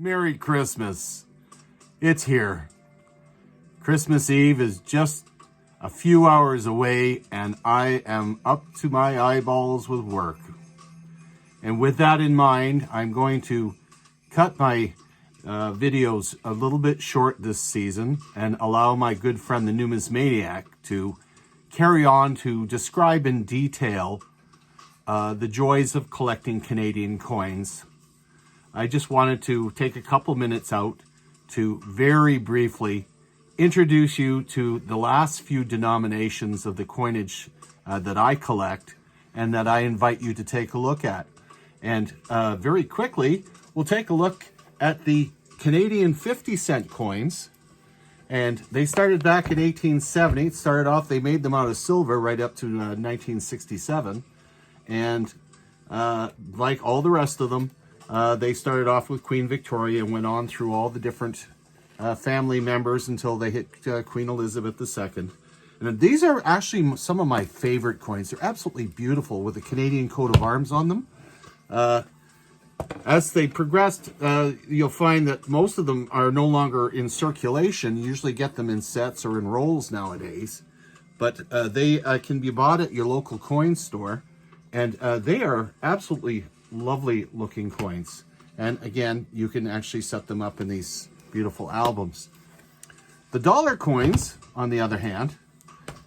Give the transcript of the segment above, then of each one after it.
Merry Christmas. It's here. Christmas Eve is just a few hours away and I am up to my eyeballs with work. And with that in mind, I'm going to cut my videos a little bit short this season and allow my good friend the Numismaniac to carry on to describe in detail the joys of collecting Canadian coins. I just wanted to take a couple minutes out to very briefly introduce you to the last few denominations of the coinage that I collect and that I invite you to take a look at. And very quickly, we'll take a look at the Canadian 50-cent coins. And they started back in 1870. It started off, they made them out of silver right up to 1967. And like all the rest of them, they started off with Queen Victoria and went on through all the different family members until they hit Queen Elizabeth II. And these are actually some of my favorite coins. They're absolutely beautiful with the Canadian coat of arms on them. As they progressed, you'll find that most of them are no longer in circulation. You usually get them in sets or in rolls nowadays. But they can be bought at your local coin store. And they are absolutely lovely looking coins. And again, you can actually set them up in these beautiful albums. The dollar coins, on the other hand,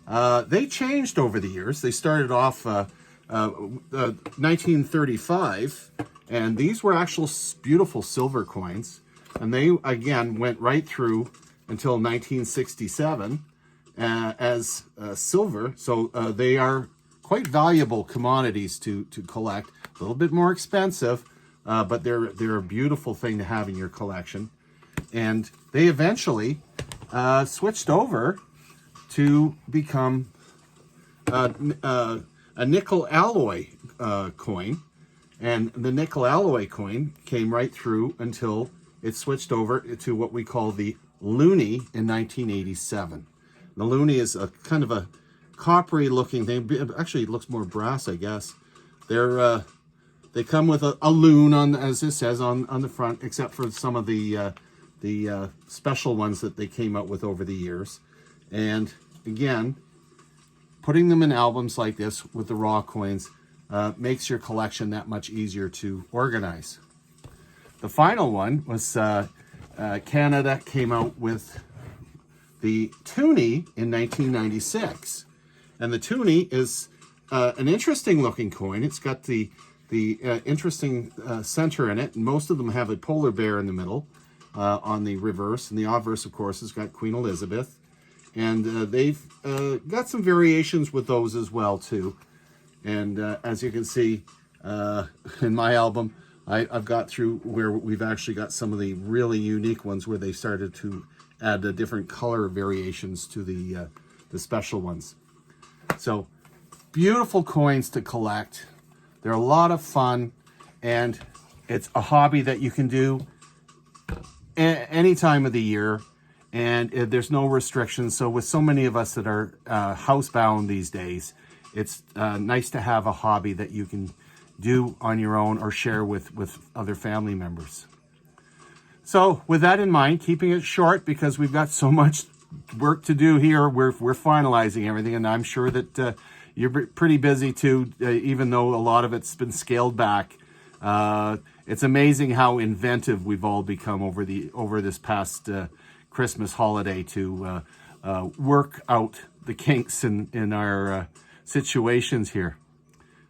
they changed over the years. They started off 1935, and these were actual beautiful silver coins. And they, again, went right through until 1967 as silver. So they are quite valuable commodities to collect. A little bit more expensive, but they're a beautiful thing to have in your collection. And they eventually switched over to become a nickel alloy coin. And the nickel alloy coin came right through until it switched over to what we call the loonie in 1987. The loonie is a kind of a coppery looking thing. Actually, it looks more brass, I guess. They come with a loon on, as it says, on the front, except for some of the special ones that they came out with over the years. And again, putting them in albums like this with the raw coins makes your collection that much easier to organize. The final one was Canada came out with the toonie in 1996. And the toonie is an interesting looking coin. It's got the interesting center in it. And most of them have a polar bear in the middle on the reverse. And the obverse, of course, has got Queen Elizabeth. And they've got some variations with those as well, too. And as you can see in my album, I've got through where we've actually got some of the really unique ones where they started to add the different color variations to the special ones. So, beautiful coins to collect. They're a lot of fun, and it's a hobby that you can do any time of the year, and there's no restrictions. So with so many of us that are housebound these days, it's nice to have a hobby that you can do on your own or share with other family members. So with that in mind, keeping it short because we've got so much work to do here. We're finalizing everything, and I'm sure that you're pretty busy too, even though a lot of it's been scaled back. It's amazing how inventive we've all become over this past Christmas holiday to work out the kinks in our situations here.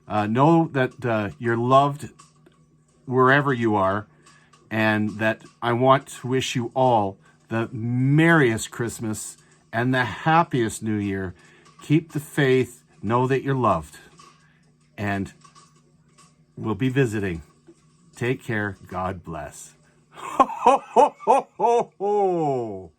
Know that you're loved wherever you are, and that I want to wish you all the merriest Christmas and the happiest New Year. Keep the faith. Know that you're loved. And we'll be visiting. Take care. God bless. Ho, ho, ho, ho, ho, ho.